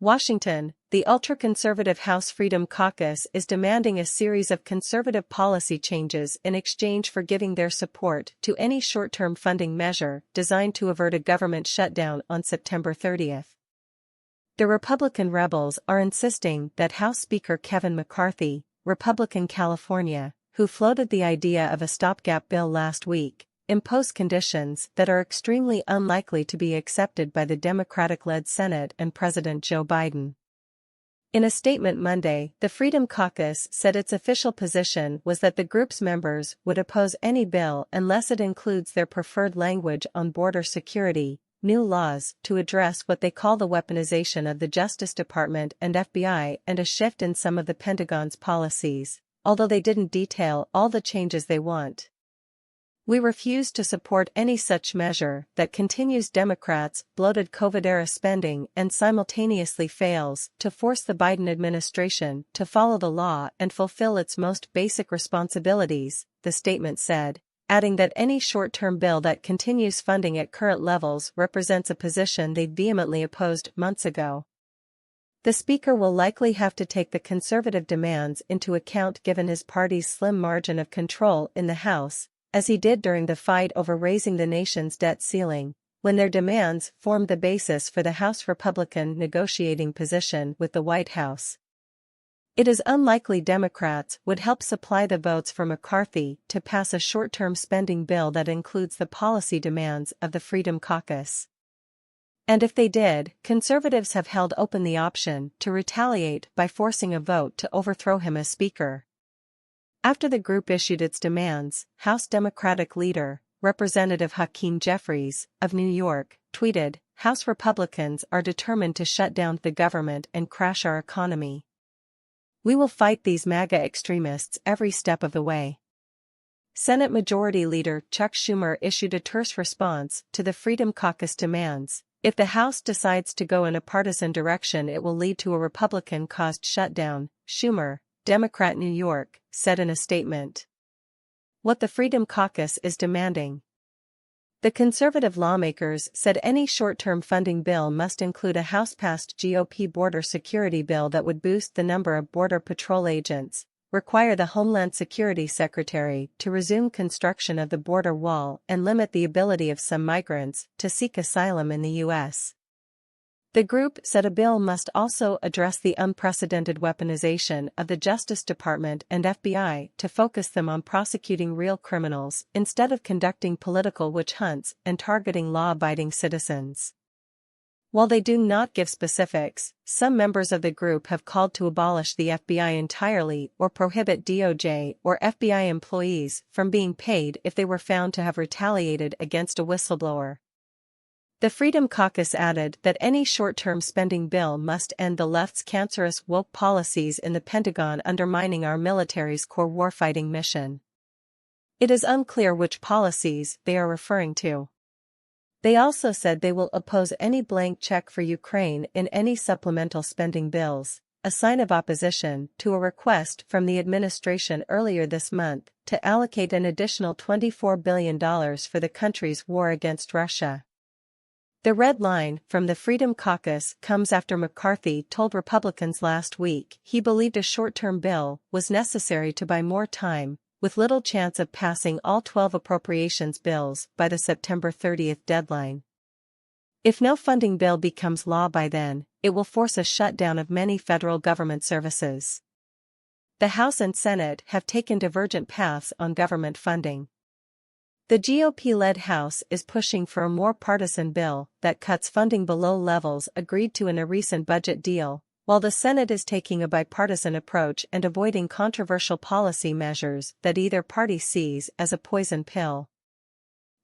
Washington, the ultra-conservative House Freedom Caucus is demanding a series of conservative policy changes in exchange for giving their support to any short-term funding measure designed to avert a government shutdown on September 30th. The Republican rebels are insisting that House Speaker Kevin McCarthy, Republican California, who floated the idea of a stopgap bill last week, impose conditions that are extremely unlikely to be accepted by the Democratic-led Senate and President Joe Biden. In a statement Monday, the Freedom Caucus said its official position was that the group's members would oppose any bill unless it includes their preferred language on border security, new laws to address what they call the weaponization of the Justice Department and FBI, and a shift in some of the Pentagon's policies, although they didn't detail all the changes they want. We refuse to support any such measure that continues Democrats' bloated COVID-era spending and simultaneously fails to force the Biden administration to follow the law and fulfill its most basic responsibilities, the statement said, adding that any short-term bill that continues funding at current levels represents a position they vehemently opposed months ago. The Speaker will likely have to take the conservative demands into account given his party's slim margin of control in the House, as he did during the fight over raising the nation's debt ceiling, when their demands formed the basis for the House Republican negotiating position with the White House. It is unlikely Democrats would help supply the votes for McCarthy to pass a short-term spending bill that includes the policy demands of the Freedom Caucus. And if they did, conservatives have held open the option to retaliate by forcing a vote to overthrow him as Speaker. After the group issued its demands, House Democratic leader, Representative Hakeem Jeffries, of New York, tweeted, "House Republicans are determined to shut down the government and crash our economy. We will fight these MAGA extremists every step of the way." Senate Majority Leader Chuck Schumer issued a terse response to the Freedom Caucus demands. If the House decides to go in a partisan direction, it will lead to a Republican-caused shutdown, Schumer, Democrat New York, said in a statement. What the Freedom Caucus is demanding. The conservative lawmakers said any short-term funding bill must include a House-passed GOP border security bill that would boost the number of Border Patrol agents, require the Homeland Security Secretary to resume construction of the border wall, and limit the ability of some migrants to seek asylum in the U.S. The group said a bill must also address the unprecedented weaponization of the Justice Department and FBI to focus them on prosecuting real criminals instead of conducting political witch hunts and targeting law-abiding citizens. While they do not give specifics, some members of the group have called to abolish the FBI entirely or prohibit DOJ or FBI employees from being paid if they were found to have retaliated against a whistleblower. The Freedom Caucus added that any short-term spending bill must end the left's cancerous woke policies in the Pentagon undermining our military's core warfighting mission. It is unclear which policies they are referring to. They also said they will oppose any blank check for Ukraine in any supplemental spending bills, a sign of opposition to a request from the administration earlier this month to allocate an additional $24 billion for the country's war against Russia. The red line from the Freedom Caucus comes after McCarthy told Republicans last week he believed a short-term bill was necessary to buy more time, with little chance of passing all 12 appropriations bills by the September 30th deadline. If no funding bill becomes law by then, it will force a shutdown of many federal government services. The House and Senate have taken divergent paths on government funding. The GOP-led House is pushing for a more partisan bill that cuts funding below levels agreed to in a recent budget deal, while the Senate is taking a bipartisan approach and avoiding controversial policy measures that either party sees as a poison pill.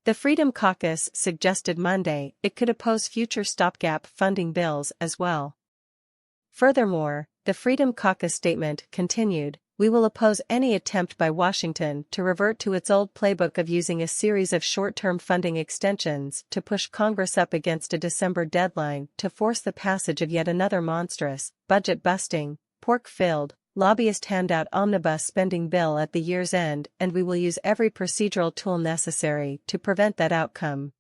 The Freedom Caucus suggested Monday it could oppose future stopgap funding bills as well. Furthermore, the Freedom Caucus statement continued, "We will oppose any attempt by Washington to revert to its old playbook of using a series of short-term funding extensions to push Congress up against a December deadline to force the passage of yet another monstrous, budget-busting, pork-filled, lobbyist handout omnibus spending bill at the year's end, and we will use every procedural tool necessary to prevent that outcome."